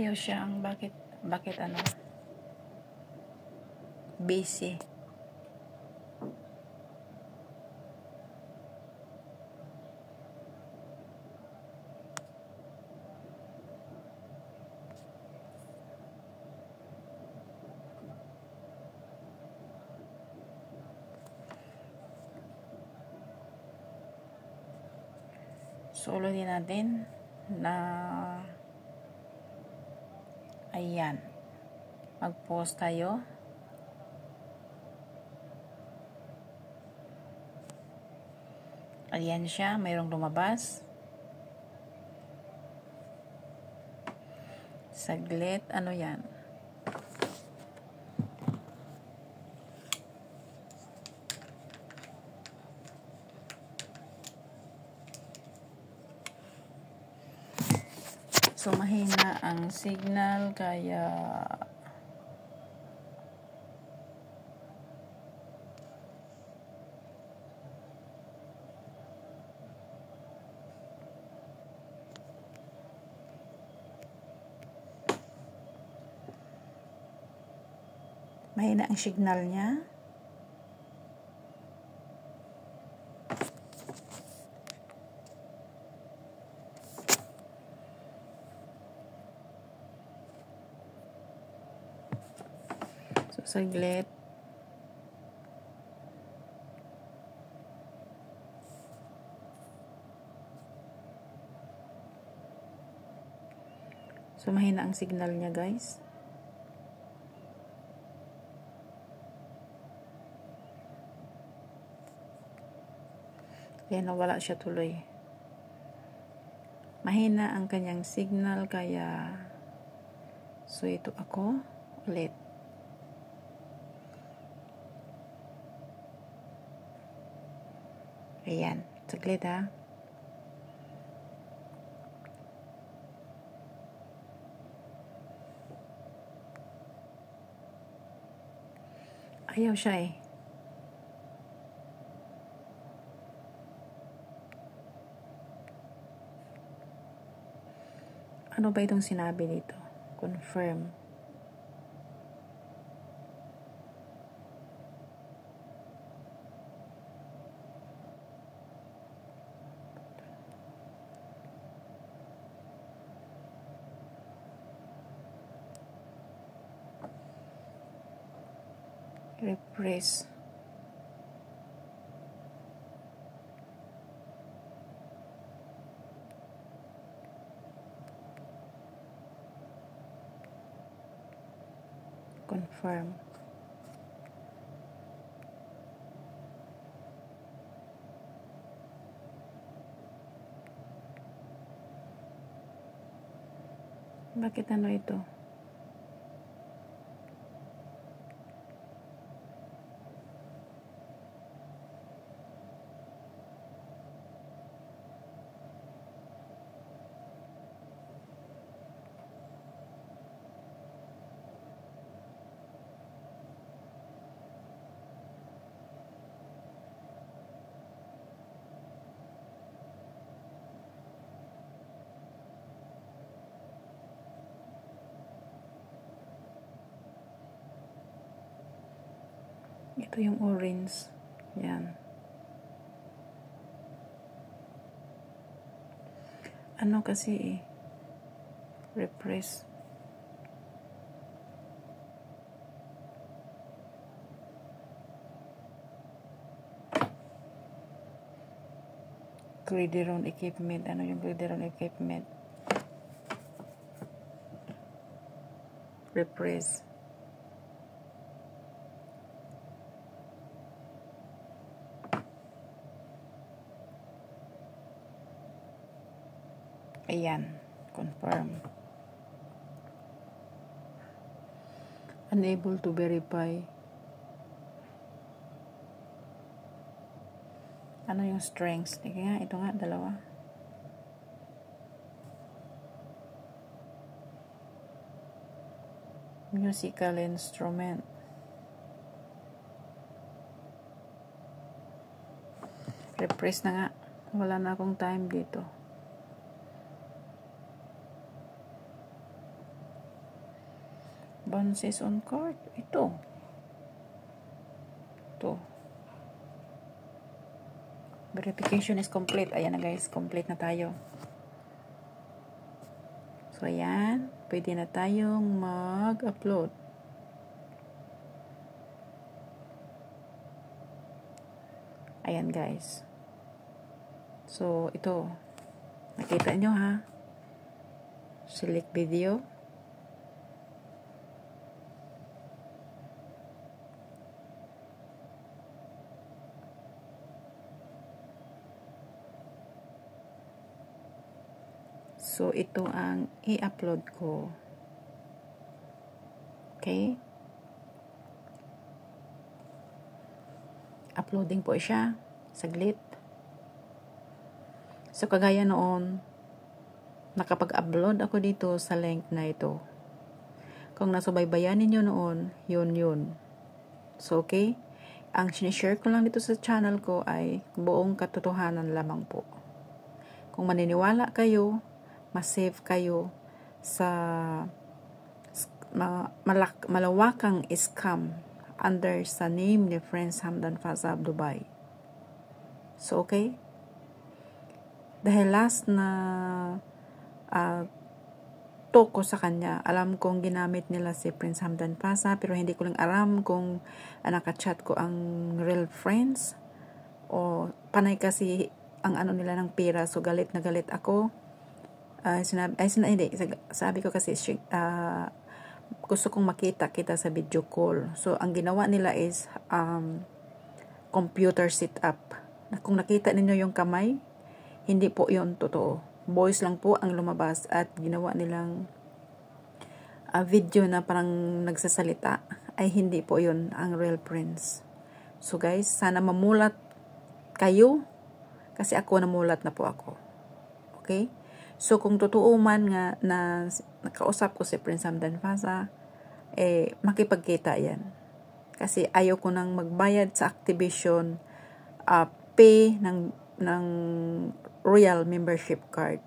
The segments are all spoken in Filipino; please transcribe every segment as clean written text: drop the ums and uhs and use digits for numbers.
Ayaw siyang, bakit ano, busy. So, ulitin natin na ayan, mag-post tayo. Ayan siya, mayroong lumabas. Saglit, ano yan? So, mahina ang signal, kaya mahina ang signal niya. So, saglit. So, mahina ang signal niya, guys. Kaya nawala siya tuloy. Mahina ang kanyang signal, kaya so ito ako ulit. Ayan, saglit ha. Ayaw siya eh. Ano ba itong sinabi dito? Confirm. Refresh. Confirm. Bakit ano ito? Ito yung orange. Yan. Ano kasi eh. Refresh. Gridiron equipment. Ano yung gridiron equipment? Refresh. Ayan. Confirm. Unable to verify. Ano yung strengths? Tika nga, ito nga, dalawa. Musical instrument. Refresh na nga. Wala na akong time dito. Bounces on card. Ito. Verification is complete. Ayan na guys, complete na tayo. So ayan, pwede na tayong mag-upload. Ayan guys. So ito, nakita nyo ha. Select video. So, ito ang i-upload ko. Okay? Uploading po siya. Saglit. So, kagaya noon, nakapag-upload ako dito sa link na ito. Kung nasubaybayan ninyo noon, yun. So, okay? Ang sinishare ko lang dito sa channel ko ay buong katotohanan lamang po. Kung maniniwala kayo, masave kayo sa malawakang scam under sa name ni Prince Hamdan Faza of Dubai. So, okay? Dahil last na talk ko sa kanya, alam kong ginamit nila si Prince Hamdan Faza, pero hindi ko lang alam kung nakachat ko ang real friends o panay kasi ang ano nila ng pera, so galit na galit ako. Sabi ko kasi gusto kong makita kita sa video call. So ang ginawa nila is computer setup. Kung nakita ninyo yung kamay, hindi po yun totoo. Voice lang po ang lumabas at ginawa nilang video na parang nagsasalita, ay hindi po yun ang real Prince. So guys, sana mamulat kayo kasi ako namulat na po ako. Okay? So, kung totoo man nga na nakausap ko si Prince Hamdan Faza, makipagkita yan. Kasi ayaw ko nang magbayad sa activation pay ng Royal Membership Card.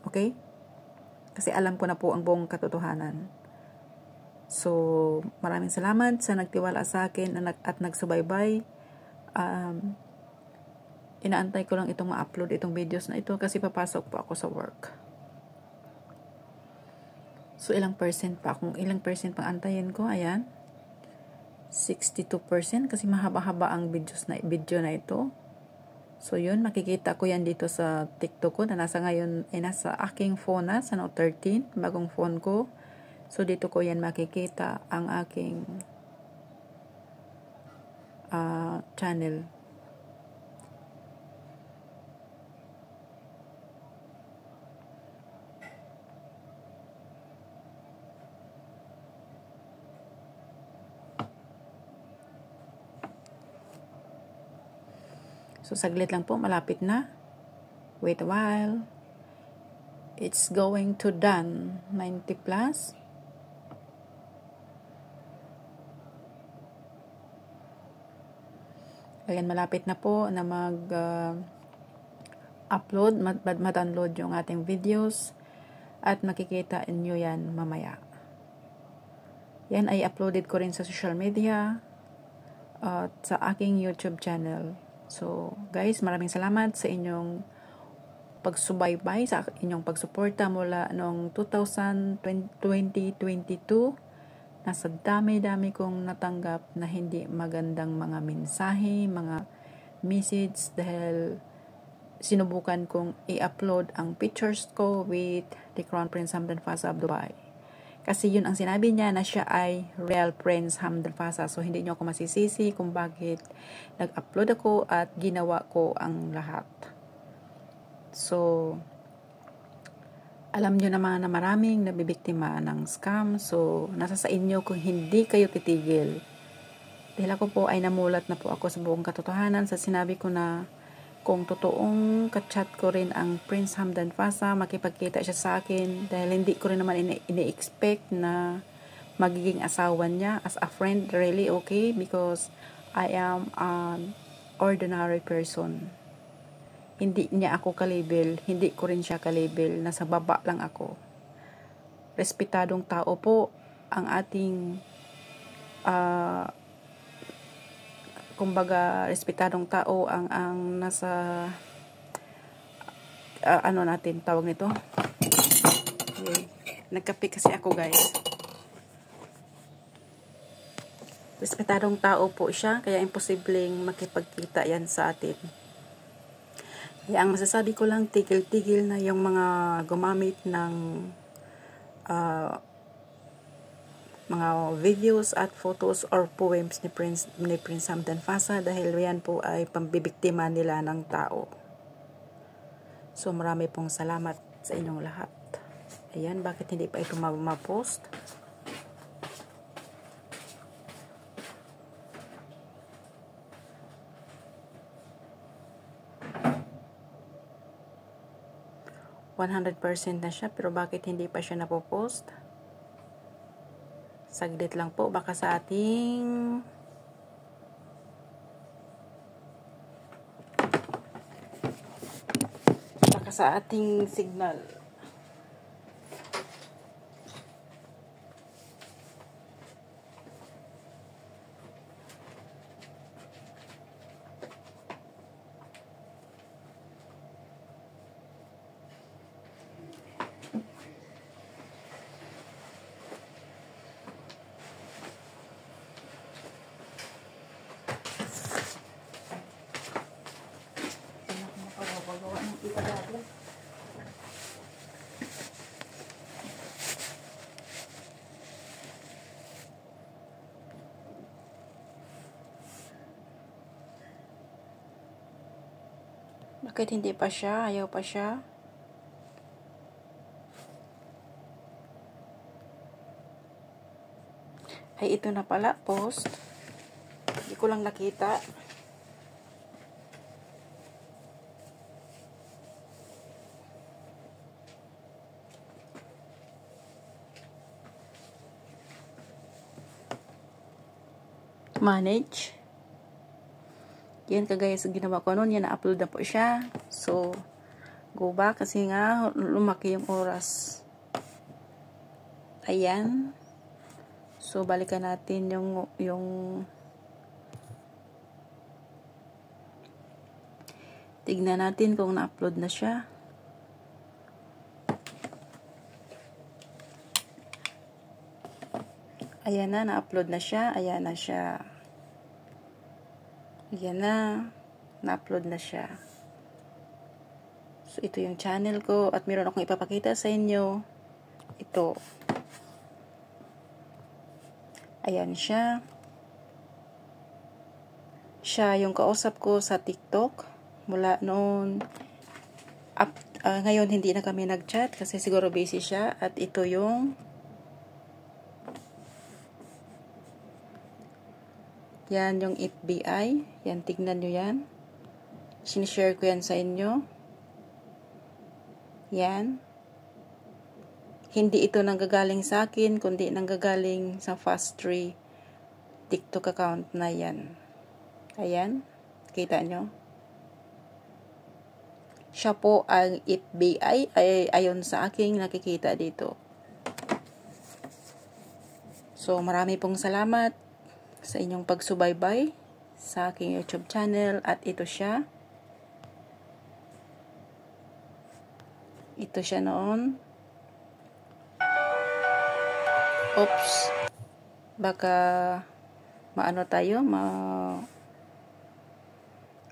Okay? Kasi alam ko na po ang buong katotohanan. So, maraming salamat sa nagtiwala sa akin at nagsubaybay. Inaantay ko lang itong ma-upload itong videos na ito kasi papasok po ako sa work. So, ilang percent pa? Kung ilang percent pang antayin ko, ayan. 62% kasi mahaba-haba ang video na ito. So, yun, makikita ko yan dito sa TikTok ko na nasa ngayon, nasa aking phone na, sa Note 13, bagong phone ko. So, dito ko yan makikita ang aking channel. So, saglit lang po. Malapit na. Wait a while. It's going to done. 90 plus. Ayan, malapit na po na mag-upload, ma-download yung ating videos. At makikita nyo yan mamaya. Yan ay uploaded ko rin sa social media. At sa aking YouTube channel. So, guys, maraming salamat sa inyong pagsubaybay, sa inyong pagsuporta mula noong 2022. Nasa dami-dami kong natanggap na hindi magandang mga mensahe, mga message dahil sinubukan kong i-upload ang pictures ko with the Crown Prince Hamdan Faza of Dubai. Kasi yun ang sinabi niya na siya ay real Prince Hamdan Faza. So, hindi niyo ako masisisi kung bakit nag-upload ako at ginawa ko ang lahat. So, alam niyo naman na maraming nabibiktima ng scam. So, nasa sa inyo kung hindi kayo titigil. Dahil ako po ay namulat na po ako sa buong katotohanan sa sinabi ko na kung totoong kachat ko rin ang Prince Hamdan Faza, makipagkita siya sa akin dahil hindi ko rin naman ini-expect na magiging asawa niya as a friend, really okay, because I am an ordinary person. Hindi niya ako kalabel, hindi ko rin siya kalabel, nasa baba lang ako. Respetadong tao po, ang ating kumbaga respetadong tao ang nasa ano natin tawag nito. Okay. Nagkape kasi ako, guys. Respetadong tao po siya, kaya imposibleng makipagkita yan sa atin. Kaya ang masasabi ko lang, tigil-tigil na yung mga gumamit ng mga videos at photos or poems ni Prince Sam Danfasa, dahil yan po ay pambibiktima nila ng tao. So marami pong salamat sa inyong lahat. Ayan, bakit hindi pa ito ma-post? %100% na siya, pero bakit hindi pa siya napopost? Saglit lang po, baka sa ating signal. Bakit hindi pa siya? Ayaw pa siya? Ay, ito na pala, post. Hindi ko lang nakita. Manage. Yan kagaya sa ginawa ko noon, yan na-upload na po siya. So, go back kasi nga lumaki yung oras. Ayan. So, balikan natin yung tignan natin kung na-upload na siya. Ayan na, na-upload na siya. Ayan na siya. Ayan na, na-upload na siya. So, ito yung channel ko at meron akong ipapakita sa inyo. Ito. Ayan siya. Siya yung kausap ko sa TikTok. Mula noon. Ngayon, hindi na kami nag-chat kasi siguro busy siya. At ito yung yan yung FBI. Yan, tignan nyo yan. Sinishare ko yan sa inyo. Yan. Hindi ito nanggagaling sa akin, kundi nanggagaling sa Fast3 TikTok account na yan. Ayan. Kita nyo? Siya po ang FBI ayon sa aking nakikita dito. So, marami pong salamat sa inyong pagsubaybay sa aking YouTube channel. At ito siya. Ito siya noon. Oops. Baka maano tayo,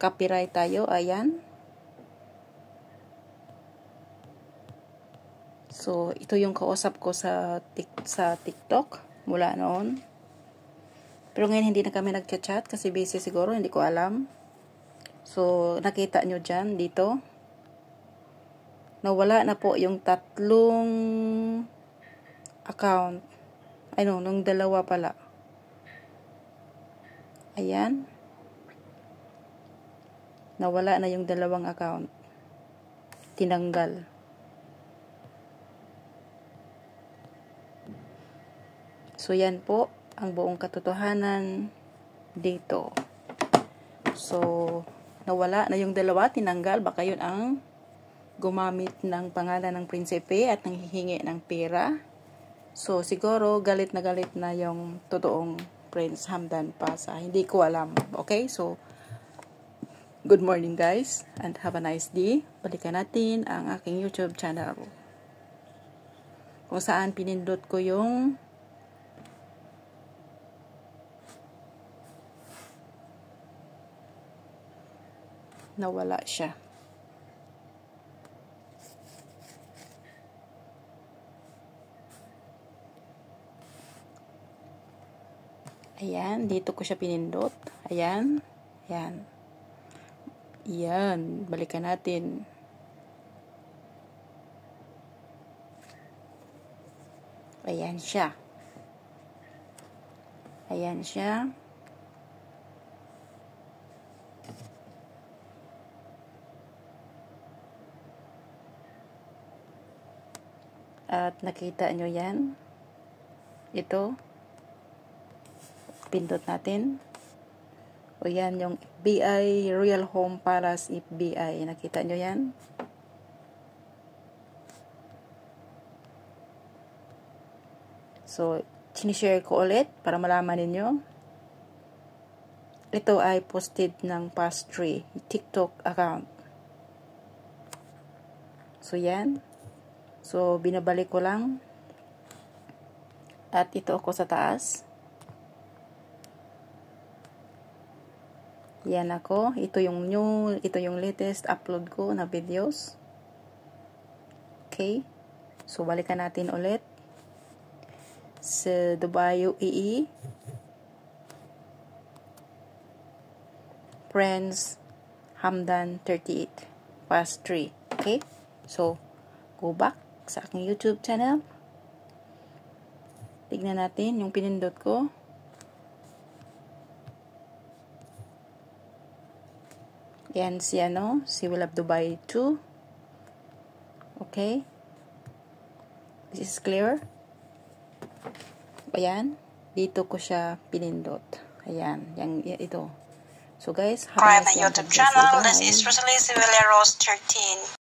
copyright tayo. Ayan. So, ito yung kausap ko sa TikTok mula noon. Pero ngayon hindi na kami nag-chat kasi busy siguro, hindi ko alam. So, nakita nyo dyan, dito. Nawala na po yung 3 account. Ay no, nung 2 pala. Ayan. Nawala na yung 2 account. Tinanggal. So, yan po ang buong katotohanan dito. So, nawala na yung 2, tinanggal. Baka yun ang gumamit ng pangalan ng prinsipe at nanghihingi ng pera. So, siguro galit na yung totoong Prince Hamdan Pasa. Hindi ko alam. Okay? So, good morning guys and have a nice day. Balikan natin ang aking YouTube channel. Kung saan pinindot ko yung nawala siya. Ayan, dito ko siya pinindot. Ayan. Ayan. Ayan, balikan natin. Ayan siya. Ayan siya. At nakita nyo yan. Ito. Pindot natin. O yan yung FBI, Royal Home Palace FBI. Nakita nyo yan? So, sinishare ko ulit para malaman ninyo. Ito ay posted ng Pastry TikTok account. So, yan. So, binabalik ko lang. At ito ako sa taas. Yan ako. Ito yung latest upload ko na videos. Okay. So, balikan natin ulit. Sa Dubai, UAE. Prince Hamdan 38. Past 3. Okay. So, go back sa aking YouTube channel. Tignan natin yung pinindot ko. Yan si si Will of Dubai 2. Okay. This is clear. Ayan. Dito ko siya pinindot. Ayan. Ito. So guys, subscribe my YouTube channel. This is Rosalie Sivileros 13.